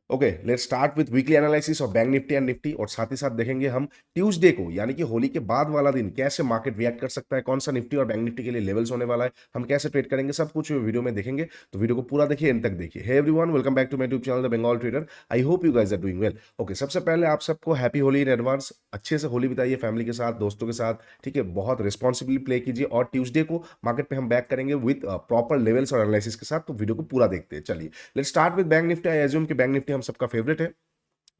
Okay, let's start with weekly analysis of bank Nifty and Nifty और साथ ही साथ देखेंगे हम ट्यूसडे को यानी कि होली के बाद वाला दिन कैसे मार्केट रिएक्ट कर सकता है, कौन सा निफ्टी और बैंक निफ्टी के लिए लेवल्स होने वाला है, हम कैसे ट्रेड करेंगे, सब कुछ वीडियो में देखेंगे। तो वीडियो को पूरा देखिए, एंड तक देखिए। Hey everyone, welcome back to my YouTube channel the Bengal trader. I hope you guys are doing well. Okay, सबसे पहले आप सबको हैप्पी होली इन एडवांस। अच्छे से होली बिताइए फैमिली के साथ, दोस्तों के साथ, ठीक है। बहुत रिस्पॉन्सिबली प्ले कीजिए और ट्यूसडे को मार्केट पे हम बैक करेंगे विद प्रॉपर लेवल्स और एनालिसिस के साथ। तो वीडियो को पूरा देखते हैं। चलिए, let's start with bank Nifty. I assume कि बैंक निफ्टी हम सबका फेवरेट है।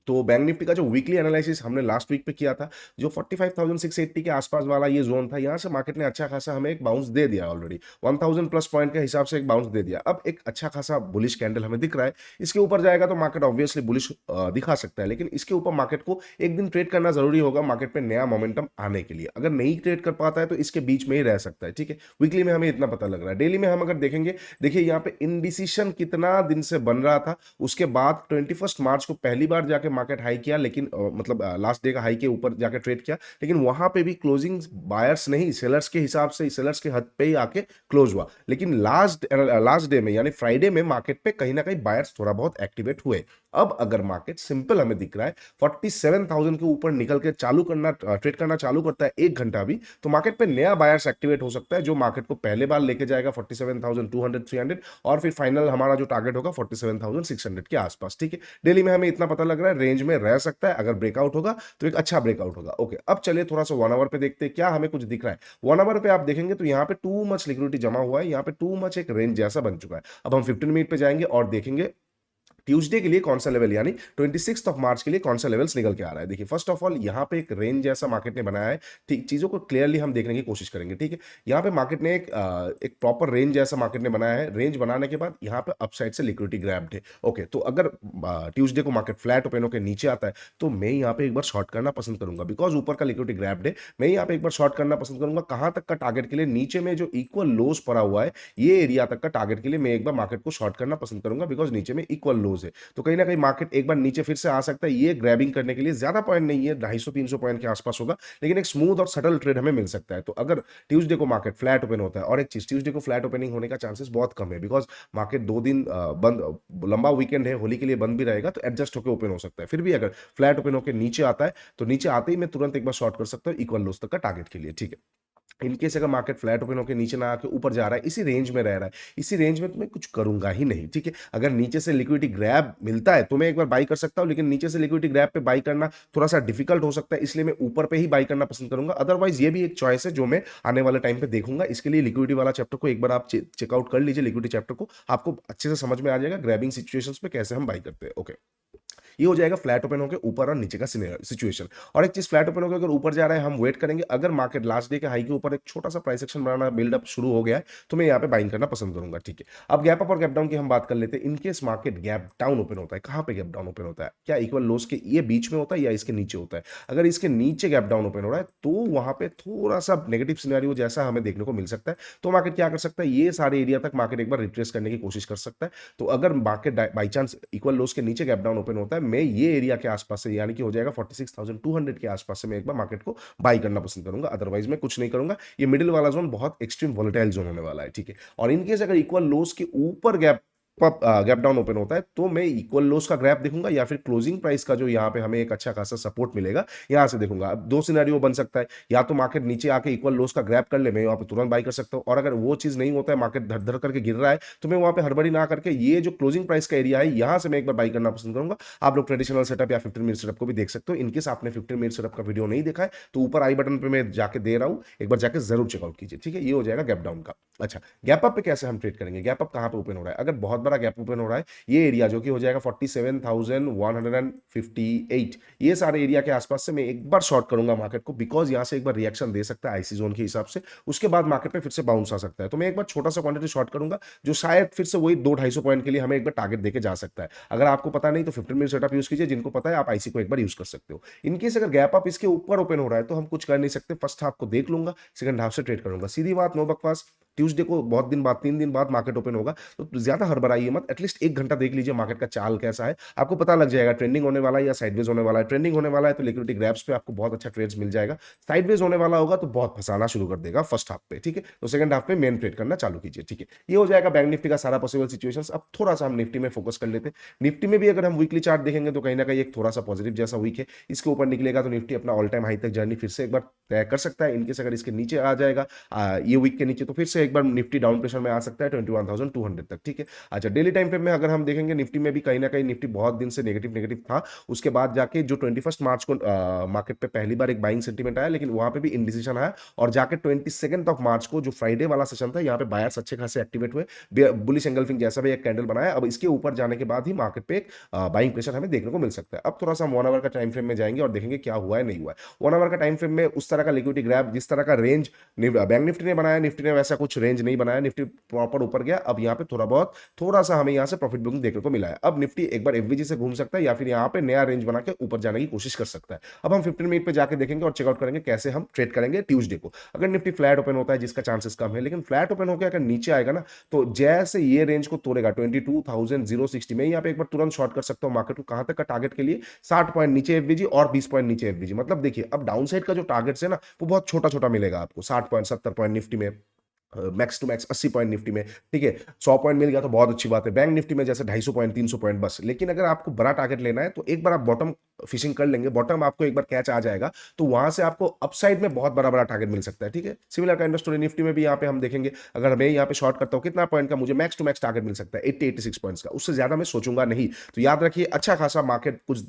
तो बैंक निफ्टी का जो वीकली एनालिसिस हमने लास्ट वीक पे किया था, जो 45,680 के आसपास वाला ये जोन था, यहाँ से मार्केट ने अच्छा खासा हमें एक बाउंस दे दिया ऑलरेडी। 1000 प्लस पॉइंट के हिसाब से एक बाउंस दे दिया। अब एक अच्छा खासा बुलिश कैंडल हमें दिख रहा है। इसके ऊपर जाएगा तो मार्केट ऑब्वियसली बुलिश दिखा सकता है, लेकिन इसके ऊपर मार्केट को एक दिन ट्रेड करना जरूरी होगा मार्केट पे नया मोमेंटम आने के लिए। अगर नहीं ट्रेड कर पाता है तो इसके बीच में ही रह सकता है, ठीक है। वीकली में हमें इतना पता लग रहा है। डेली में हम अगर देखेंगे, देखिए यहाँ पे इनडिसीशन कितना दिन से बन रहा था। उसके बाद 21 मार्च को पहली बार जाके मार्केट हाई किया, लेकिन मतलब लास्ट डे का हाई के ऊपर जाके ट्रेड किया, लेकिन वहां पे भी क्लोजिंग बायर्स नहीं, सेलर्स के हिसाब से, सेलर्स के हद पे ही आके क्लोज हुआ। लेकिन लास्ट डे में यानी फ्राइडे में मार्केट पे कहीं ना कहीं बायर्स थोड़ा बहुत एक्टिवेट हुए। अब अगर मार्केट सिंपल हमें दिख रहा है 47,000 के ऊपर निकल के चालू करना, ट्रेड करना चालू करता है एक घंटा भी, तो मार्केट पे नया बायर्स एक्टिवेट हो सकता है, जो मार्केट को पहले बार लेके जाएगा 47,200 300, और फिर फाइनल हमारा जो टारगेट होगा 47,600 के आसपास, ठीक है। डेली में हमें इतना पता लग रहा है रेंज में रह सकता है। अगर ब्रेकआउट होगा तो एक अच्छा ब्रेकआउट होगा। ओके, अब चलिए थोड़ा सा 1 आवर पे देखते हैं क्या हमें कुछ दिख रहा है। 1 आवर पे आप देखेंगे तो यहाँ पे टू मच लिक्विडिटी जमा हुआ है, यहाँ पे टू मच एक रेंज जैसा बन चुका है। अब हम 15 मिनट पे जाएंगे और देखेंगे ट्यूसडे के लिए कौन सा लेवल, यानी 26 मार्च के लिए कौन सा लेवल्स निकल के आ रहा है। देखिए, फर्स्ट ऑफ ऑल यहाँ पे एक रेंज जैसा मार्केट ने बनाया है, ठीक। चीजों को क्लियरली हम देखने की कोशिश करेंगे, ठीक है। यहाँ पे मार्केट ने एक प्रॉपर रेंज जैसा मार्केट ने बनाया है। रेंज बनाने के बाद यहाँ पे अपसाइड से लिक्विडिटी ग्रैब्ड है। ओके, तो अगर ट्यूसडे को मार्केट फ्लैट ओपन होकर नीचे आता है तो मैं यहाँ पे एक बार शॉर्ट करना पसंद करूंगा, बिकॉज ऊपर का लिक्विडिटी ग्रैब्ड है। मैं यहाँ पे एक बार शॉर्ट करना पसंद करूंगा। कहां तक का टारगेट के लिए, नीचे में जो इक्वल लोज पड़ा हुआ है, ये एरिया तक का टारगेट के लिए मैं एक बार मार्केट को शॉर्ट करना पसंद करूंगा, बिकॉज नीचे में इक्वल लोज है। तो कहीं ना कहीं मार्केट एक बार नीचे फिर से आ सकता है। ये ग्रैबिंग करने के लिए ज्यादा पॉइंट नहीं है, 250-300 पॉइंट के आसपास होगा, लेकिन एक स्मूथ और सटल ट्रेड हमें मिल सकता है। तो अगर ट्यूसडे को मार्केट फ्लैट ओपन होता है, और एक चीज, ट्यूसडे को फ्लैट ओपनिंग होने का चांसेस बहुत कम है, बिकॉज मार्केट 2 दिन बंद, लंबा वीकेंड है, होली के लिए बंद भी रहेगा, तो एडजस्ट होकर ओपन हो सकता है। फिर भी अगर फ्लैट ओपन होकर नीचे आता है तो नीचे आते ही मैं तुरंत एक बार शॉर्ट कर सकता हूँ इक्वल लोज तक का टारगेट के लिए, ठीक है। इनकेस अगर मार्केट फ्लैट ओपन होकर नीचे ना आके ऊपर जा रहा है, इसी रेंज में रह रहा है, इसी रेंज में तो मैं कुछ करूंगा ही नहीं, ठीक है। अगर नीचे से लिक्विडिटी ग्रैब मिलता है तो मैं एक बार बाई कर सकता हूं, लेकिन नीचे से लिक्विडिटी ग्रैब पे बाई करना थोड़ा सा डिफिकल्ट हो सकता है, इसलिए मैं ऊपर पे ही बाई करना पसंद करूंगा। अदरवाइज ये भी एक चॉइस है जो मैं आने वाले टाइम पे देखूंगा। इसके लिए लिक्विडिटी वाला चैप्टर को एक बार आप चेकआउट कर लीजिए। लिक्विडिटी चैप्टर को आपको अच्छे से समझ में आ जाएगा, ग्रैबिंग सिचुएशंस पे कैसे हम बाई करते हैं। ओके, ये हो जाएगा फ्लैट ओपन होकर ऊपर और नीचे का सिचुएशन। और एक चीज, फ्लैट ओपन होकर अगर ऊपर जा रहा है हम वेट करेंगे। अगर मार्केट लास्ट डे के हाई के ऊपर एक छोटा सा प्राइस एक्शन बनाना, बिल्डअप शुरू हो गया है, तो मैं यहाँ पे बाइंग करना पसंद करूंगा, ठीक है। अब गैप अप और गैप डाउन की हम बात कर लेते हैं। In case market gap down open होता है, कहां पे गैप डाउन ओपन होता है, क्या इक्वल लोस के ये बीच में होता है या इसके नीचे होता है? अगर इसके नीचे गैप डाउन ओपन हो रहा है तो वहां पे थोड़ा सा नेगेटिव सिनेरियो जैसा हमें देखने को मिल सकता है। तो मार्केट क्या कर सकता है, ये सारे एरिया तक मार्केट एक बार रिट्रेस करने की कोशिश कर सकता है। तो अगर market by chance equal loss के नीचे गैप डाउन ओपन होता है, मैं ये एरिया के आसपास से, यानी कि हो जाएगा 46,200 के आसपास से, मैं एक बार मार्केट को बाई करना पसंद करूंगा। अदरवाइज मैं कुछ नहीं करूंगा। ये मिडिल वाला जोन बहुत एक्सट्रीम वोलेटाइल जोन होने वाला है, ठीक है। और इनकेस अगर इक्वल लोस के ऊपर गैप डाउन ओपन होता है तो मैं इक्वल लोस का ग्रैप देखूंगा, या फिर क्लोजिंग प्राइस का जो यहाँ पे हमें एक अच्छा खासा सपोर्ट मिलेगा, यहां से देखूंगा। अब दो सिनेरियो बन सकता है, या तो मार्केट नीचे आके इक्वल लोस का ग्रैप कर ले, मैं वहां पे तुरंत बाई कर सकता हूं। और अगर वो चीज नहीं होता है, मार्केट धर धर करके गिर रहा है, तो मैं वहां पे हड़बड़ी ना करके ये जो क्लोजिंग प्राइस का एरिया है, यहां से मैं एक बार बाई करना पसंद करूंगा। आप लोग ट्रेडिशनल सेटअप या 15 मिनट सेटअप को भी देख सकते हो। इनकेस आपने 15 मिनट सेटअप का वीडियो नहीं देखा है तो ऊपर आई बटन पे मैं जाके दे रहा हूं, एक बार जाके जरूर चेकआउट कीजिए, ठीक है। ये हो जाएगा गैप डाउन का। अच्छा, गैप अप पे कैसे हम ट्रेड करेंगे? गैप अप कहां पे ओपन हो रहा है? अगर बहुत बड़ा गैप ओपन हो रहा है, ये एरिया जो कि हो जाएगा 47,158, ये सारे एरिया के आसपास से मैं एक बार शॉर्ट करूंगा मार्केट को, बिकॉज यहां से एक बार रिएक्शन दे सकता है आईसी जोन के हिसाब से। उसके बाद मार्केट पे फिर से बाउंस आ सकता है, तो मैं एक बार छोटा सा क्वांटिटी शॉर्ट करूंगा, जो शायद फिर से वही 200-250 पॉइंट के लिए हमें एक बार टारगेट देके जा सकता है। अगर आपको पता नहीं तो 15 मिनट सेटअप यूज कीजिए, जिनको पता है आप आईसी को एक बार यूज कर सकते हो। इनकेस अगर गैप अप इसके ऊपर ओपन हो रहा है तो हम कुछ कर नहीं सकते, फर्स्ट हाफ को देख लूंगा, सेकंड हाफ से ट्रेड करूंगा, सीधी बात, नो बकवास। ट्यूसडे को बहुत दिन बाद 3 दिन बाद मार्केट ओपन होगा, तो ज़्यादा हड़बड़ाइए मत, एटलीस्ट 1 घंटा देख लीजिए मार्केट का चाल कैसा है, आपको पता लग जाएगा ट्रेंडिंग होने वाला है या साइडवेज होने वाला है। ट्रेंडिंग होने वाला है तो लिक्विडिटी ग्रैब्स पे आपको बहुत अच्छा ट्रेड्स मिल जाएगा, साइडवेज होने वाला होगा तो बहुत फँसाना शुरू कर देगा फर्स्ट हाफ पे, ठीक है? तो सेकंड हाफ में मेन ट्रेड करना चालू कीजिए, ठीक है? ये हो जाएगा बैंक निफ्टी का सारा पॉसिबल सिचुएशंस। अब थोड़ा-सा हम निफ्टी में फोकस कर लेते हैं। निफ्टी में भी अगर हम वीकली चार्ट देखेंगे तो कहीं न कहीं एक थोड़ा-सा पॉजिटिव जैसा वीक है। इसके ऊपर निकलेगा तो निफ्टी अपना ऑल टाइम हाई तक जर्नी फिर से एक बार तय कर सकता है। इन केस अगर इसके नीचे आ जाएगा ये वीक के नीचे, तो फिर से एक बार निफ्टी डाउन प्रेशर में आ सकता है 21,200 तक, ठीक है? अच्छा, डेली टाइम फ्रेम में अगर हम देखेंगे निफ्टी में भी कहीं न कहीं निफ्टी बहुत दिन से नेगेटिव था। उसके बाद जाके जो 21 मार्च को मार्केट पे पहली बार एक बाइंग सेंटीमेंट आया, लेकिन वहाँ पे भी इंडिसीजन आया और जाके 22 ऑफ मार्च को जो फ्राइडे वाला सेशन था, यहाँ पे बायर्स अच्छे खासे एक्टिवेट हुए। बुलिश एंगल्फिंग जैसा भी एक कैंडल बनाया। अब इसके ऊपर जाने के बाद ही मार्केट पे एक बाइंग प्रेशर हमें देखने को मिल सकता है। अब थोड़ा सा हम 1 आवर का टाइम फ्रेम में जाएंगे और देखेंगे क्या हुआ है, नहीं हुआ है। 1 आवर का टाइम फ्रेम में उस तरह का लिक्विडिटी ग्रैब, जिस तरह का रेंज बैंक निफ्टी ने बनाया, निफ्टी ने वैसा कुछ रेंज नहीं बनाया। निफ्टी प्रॉपर ऊपर गया। अब यहाँ पे थोड़ा सा हमें यहाँ से प्रॉफिट बुकिंग देखने को मिला है। अब निफ्टी एक बार एफवीजी से घूम सकता है या फिर यहाँ पे नया रेंज बना के ऊपर जाने की कोशिश कर सकता है। अब हम 15 मिनट पे जाके देखेंगे और चेकआउट करेंगे कैसे हम ट्रेड करेंगे ट्यूसडे को। अगर निफ्टी फ्लैट ओपन होता है, जिसका चांसेस कम है, लेकिन फ्लैट ओपन होकर अगर नीचे आएगा ना, तो जैसे ये रेंज को तोड़ेगा 22,060 में, यहाँ पे एक बार तुरंत शॉर्ट कर सकता हूँ मार्केट को। कहां तक का टारगेट के लिए? 60 पॉइंट नीचे एफवीजी और 20 पॉइंट नीचे एफवीजी। मतलब देखिए, अब डाउन साइड का जो टारगेट है ना, वो बहुत छोटा छोटा मिलेगा आपको। 60 पॉइंट, 70 पॉइंट निफ्टी में, max to max 80 point Nifty में, ठीक है? 100 पॉइंट मिल गया तो बहुत अच्छी बात है। बैंक निफ्टी में जैसे 250 पॉइंट, 300 पॉइंट बस। लेकिन अगर आपको बड़ा टारगेट लेना है तो एक बार आप बॉटम फिशिंग कर लेंगे, बॉटम आपको एक बार कैच आ जाएगा, तो वहां से आपको अपसाइड में बहुत बड़ा बड़ा टारगेट मिल सकता है, ठीक है? Similar kind of story Nifty में भी यहाँ पे हम देखेंगे। अगर मैं यहाँ पे शॉर्ट करता हूँ, कितना पॉइंट का मुझे मैक्स टू मैक्स टारगेट मिल सकता है? 80-86 पॉइंट्स का। उससे ज्यादा मैं सोचूंगा नहीं। तो याद रखिए, अच्छा खासा मार्केट कुछ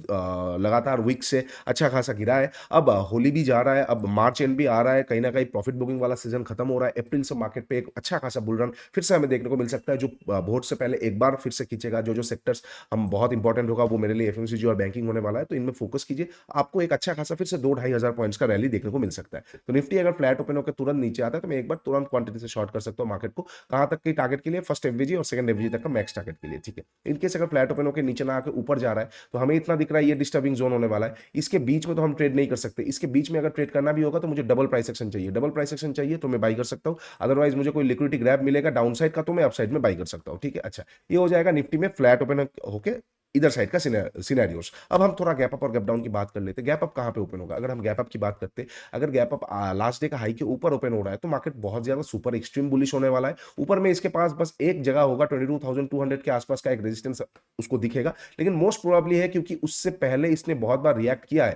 लगातार वीक से अच्छा खासा गिरा है। अब होली भी जा रहा है, अब मार्च एंड भी आ रहा है, कहीं ना कहीं प्रॉफिट बुकिंग वाला सीजन खत्म हो रहा है। अप्रैल से मार्केट पे एक अच्छा खासा बुल रन फिर से हमें देखने को मिल सकता है, जो वोट से पहले एक बार फिर से खींचेगा। जो जो सेक्टर्स हम बहुत इंपॉर्टेंट होगा, वो मेरे लिए एफएमसीजी और बैंकिंग होने वाला है, तो इनमें फोकस कीजिए। आपको एक अच्छा खासा फिर से 2-2,500 पॉइंट्स का रैली देखने को मिल सकता है। तो निफ्टी अगर फ्लैट ओपन होकर तुरंत नीचे आता है, तो मैं एक बार तुरंत क्वांटिटी से शॉर्ट कर सकता हूँ मार्केट को। कहां तक के टारगेट के लिए? फर्स्ट एफवीजी और सेकंड एफवीजी तक का मैक्स टारगेट के लिए, ठीक है? इनकेस अगर फ्लैट ओपन होकर नीचे ना आकर ऊपर जा रहा है, तो हमें इतना दिख रहा है ये डिस्टर्बिंग जोन होने वाला है। इसके बीच में तो हम ट्रेड नहीं कर सकते। इसके बीच में अगर ट्रेड करना भी होगा तो मुझे डबल प्राइस एक्शन चाहिए। डबल प्राइस एक्शन चाहिए तो मैं बाई कर सकता हूं। अदरवाइज मुझे कोई लिक्विडिटी ग्रैब मिलेगा डाउन साइड का, तो मैं अपसाइड में बाई कर सकता हूं, ठीक है? अच्छा, ये हो जाएगा निफ्टी में फ्लैट ओपन होके इधर साइड का सिनेरियोस। अब हम थोड़ा गैप अप और गैप डाउन की बात कर लेते हैं। गैप अप कहां पे ओपन होगा? अगर हम गैप अप की बात करते हैं, अगर गैप अप लास्ट डे का हाई के ऊपर ओपन हो रहा है, तो मार्केट बहुत ज्यादा सुपर एक्सट्रीम बुलिश होने वाला है। ऊपर में इसके पास बस एक जगह होगा 22,200 के आसपास का एक रेजिस्टेंस उसको दिखेगा। लेकिन मोस्ट प्रोबेबली है, क्योंकि उससे पहले इसने बहुत बार रिएक्ट किया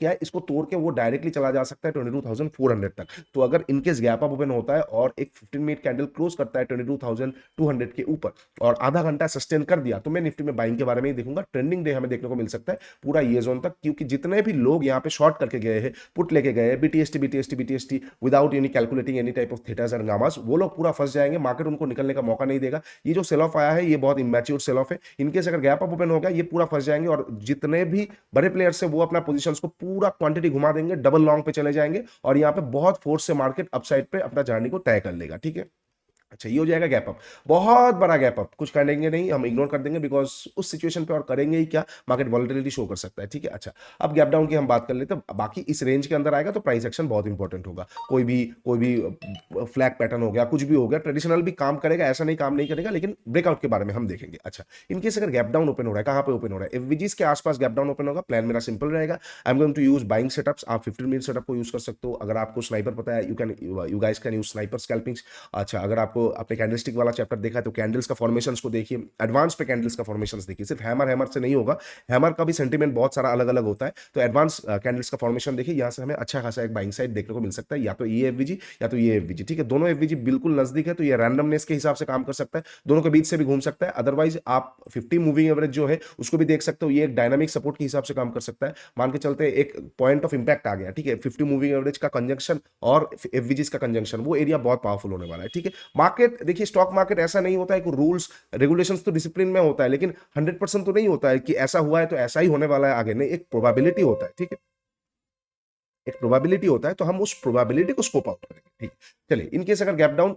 है, इसको तोड़ के वो डायरेक्टली चला जा सकता है 22,400 तक। तो अगर इनकेस गैप अप ओपन होता है और एक 15 मिनट कैंडल क्लोज करता है 22,200 के ऊपर और आधा घंटा सस्टेन कर दिया, तो मैं निफ्टी में बाइंग के बारे में ही देखूंगा। ट्रेंडिंग डे हमें देखने को मिल सकता है पूरा ये जोन तक, क्योंकि जितने भी लोग यहाँ पे शॉर्ट करके गए हैं, पुट लेके गए हैं, BTST without any calculating any type of thetas and gammas, वो लोग पूरा फंस जाएंगे। मार्केट उनको निकलने का मौका नहीं देगा। ये जो सेल ऑफ आया है, ये बहुत इमेच्योर सेल ऑफ है। इनकेस अगर गैप अप ओपन हो गया, ये पूरा फंस जाएंगे और जितने भी बड़े प्लेयर्स है वो अपना पोजीशंस को पूरा क्वांटिटी घुमा देंगे, डबल लॉन्ग पे चले जाएंगे और यहाँ पे बहुत फोर्स से मार्केट अपसाइड पे अपना जर्नी को तय कर लेगा, ठीक है? अच्छा, ये हो जाएगा गैप अप। बहुत बड़ा गैप अप कुछ करेंगे नहीं, हम इग्नोर कर देंगे, बिकॉज उस सिचुएशन पे और करेंगे ही क्या, मार्केट वॉलेटिलिटी शो कर सकता है, ठीक है? अच्छा, अब गैप डाउन की हम बात कर लेते हैं। बाकी इस रेंज के अंदर आएगा तो प्राइस एक्शन बहुत इंपॉर्टेंट होगा। कोई भी फ्लैग पैटर्न हो गया, कुछ भी हो गया, ट्रेडिशनल भी काम करेगा, ऐसा नहीं काम नहीं करेगा, लेकिन ब्रेकआउट के बारे में हम देखेंगे। अच्छा, इनकेस अगर गैप डाउन ओपन हो रहा है, कहां पे ओपन हो रहा है? एफवीजीज के आसपास गैप डाउन ओपन होगा। प्लान मेरा सिंपल रहेगा, I am going to use buying setups. आप 15 मिनट सेटअप को यूज कर सकते हो। अगर आपको स्नाइपर पता है, you guys can use sniper scalpings. अच्छा, अगर आपको अपने कैंडलस्टिक वाला चैप्टर देखा है तो कैंडल्स का फॉर्मेशंस को देखिए, एडवांस पे कैंडल्स का फॉर्मेशंस देखिए। सिर्फ हैमर से नहीं होगा, हैमर का भी सेंटीमेंट बहुत सारा अलग अलग होता है। तो एडवांस कैंडल्स का फॉर्मेशन देखिए, यहां से हमें अच्छा खासा एक बाइंग साइड देखने को मिल सकता है, या तो ये एफवीजी या तो ये एफवीजी, ठीक है? दोनों एफवीजी बिल्कुल नजदीक है, तो ये रैंडमनेस के हिसाब से काम कर सकता है, दोनों के बीच से भी घूम सकता है। अदरवाइज आप 50 मूविंग एवरेज जो है उसको भी देख सकते हो, ये एक डायनामिक सपोर्ट के हिसाब से काम कर सकता है। मान के चलते एक पॉइंट ऑफ इंपैक्ट आ गया, ठीक है? 50 मूविंग एवरेज का कंजंक्शन और एफवीजीज का कंजंक्शन, वो एरिया बहुत पावरफुल होने वाला है, ठीक है? मार्केट देखिए, स्टॉक मार्केट ऐसा नहीं होता है कि रूल्स रेगुलेशंस तो डिसिप्लिन में होता है, लेकिन 100% तो नहीं होता है कि ऐसा हुआ है तो ऐसा ही होने वाला है आगे, नहीं, एक प्रोबेबिलिटी होता है, ठीक है? एक प्रोबेबिलिटी होता है, तो हम उस प्रोबेबिलिटी को स्कोप आउट करेंगे, ठीक है? चलिए, इनकेस अगर गैप डाउन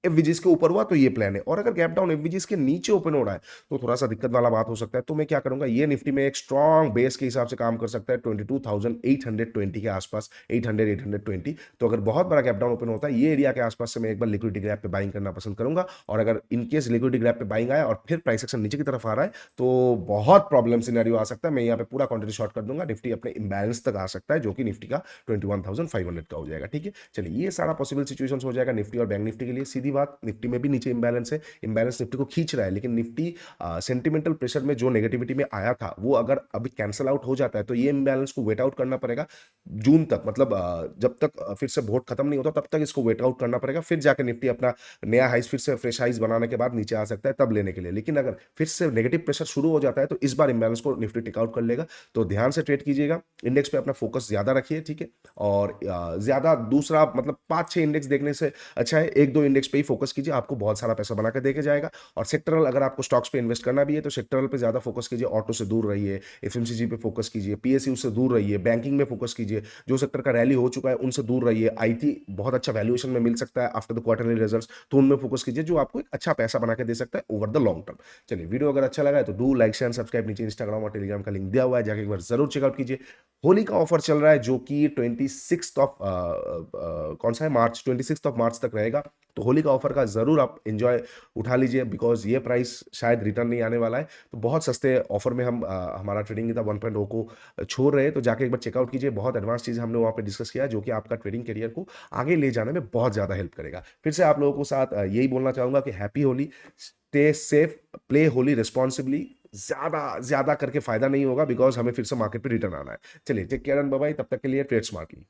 एफवीजीएस के ऊपर हुआ तो ये प्लान है, और अगर गैप डाउन एफवीजीएस के नीचे ओपन हो रहा है तो थोड़ा-सा दिक्कत वाला बात हो सकता है। तो मैं क्या करूँगा, ये निफ्टी में एक स्ट्रॉन्ग बेस के हिसाब से काम कर सकता है 22,820 के आसपास, 800-820। तो अगर बहुत बड़ा गैप डाउन ओपन होता है ये एरिया के आसपास से मैं एक बार लिक्विडिटी गैप पे बाइंग करना पसंद करूँगा, और अगर इन केस लिक्विडिटी गैप पे बाइंग आया और फिर प्राइस एक्शन नीचे की तरफ आ रहा है तो बहुत प्रॉब्लम सिनेरियो आ सकता है। मैं यहाँ पे पूरा क्वांटिटी शॉर्ट कर दूँगा, निफ्टी अपने इम्बैलेंस तक आ सकता है जो कि निफ्टी का 21,500 का हो जाएगा, ठीक है। चलिए ये सारा पॉसिबल सिचुएशंस हो जाएगा निफ्टी और बैंक निफ्टी के लिए। सीधी बात, निफ्टी में भी नीचे इम्बैलेंस है, इम्बैलेंस निफ्टी को खींच रहा है, लेकिन निफ्टी सेंटिमेंटल प्रेशर में जो नेगेटिविटी में आया था वो अगर अभी कैंसल आउट हो जाता है तो ये इम्बैलेंस को वेट आउट करना पड़ेगा जून तक, मतलब जब तक फिर से वोट खत्म नहीं होता तब तक इसको वेट आउट करना पड़ेगा, फिर जाके निफ्टी अपना नया हाइस फिर से फ्रेश हाइस बनाने के बाद नीचे आ सकता है तब लेने के लिए। लेकिन अगर फिर से नेगेटिव प्रेशर शुरू हो जाता है तो इस बार इम्बैलेंस को निफ्टी टेक आउट कर लेगा। तो ध्यान से ट्रेड कीजिएगा, इंडेक्स पे अपना फोकस ज्यादा रखिए, ठीक है। और ज्यादा दूसरा मतलब 5-6 इंडेक्स देखने से अच्छा है 1-2 इंडेक्स पे ही फोकस कीजिए, आपको बहुत सारा पैसा बना के देके जाएगा। और सेक्टरल अगर आपको स्टॉक्स पे इन्वेस्ट करना भी है तो सेक्टरल पे ज्यादा फोकस कीजिए, ऑटो से दूर रहिए, एफएमसीजी पे फोकस कीजिए, पीएसयू से दूर रहिए, बैंकिंग में फोकस कीजिए, जो सेक्टर का रैली हो चुका है उनसे दूर रहिए, आईटी बहुत अच्छा वैल्यूएशन में मिल सकता है आफ्टर द क्वार्टरली रिजल्ट्स, तो उनमें फोकस कीजिए जो आपको एक अच्छा पैसा बना के दे सकता है ओवर द लॉन्ग टर्म। चलिए वीडियो अगर अच्छा लगा है तो डू लाइक शेयर सब्सक्राइब, नीचे इंस्टाग्राम और टेलीग्राम का लिंक दिया हुआ है, जाके एक बार जरूर चेकआउट कीजिए। होली का ऑफर चल रहा है जो कि 26 ऑफ कौन सा है, मार्च, 26 ऑफ मार्च तक रहेगा। तो होली का ऑफर का जरूर आप एंजॉय उठा लीजिए, बिकॉज ये प्राइस शायद रिटर्न नहीं आने वाला है। तो बहुत सस्ते ऑफर में हम हमारा ट्रेडिंग था 1.0 को छोड़ रहे हैं, तो जाके एक बार चेकआउट कीजिए। बहुत एडवांस चीज़ हमने वहाँ पे डिस्कस किया है जो कि आपका ट्रेडिंग करियर को आगे ले जाने में बहुत ज़्यादा हेल्प करेगा। फिर से आप लोगों को साथ यही बोलना चाहूँगा कि happy Holi, stay safe, play Holi responsibly. ज़्यादा ज़्यादा करके फ़ायदा नहीं होगा बिकॉज हमें फिर से मार्केट पे रिटर्न आना है। चलिए take care and bye bye, तब तक के लिए ट्रेड स्मार्टली।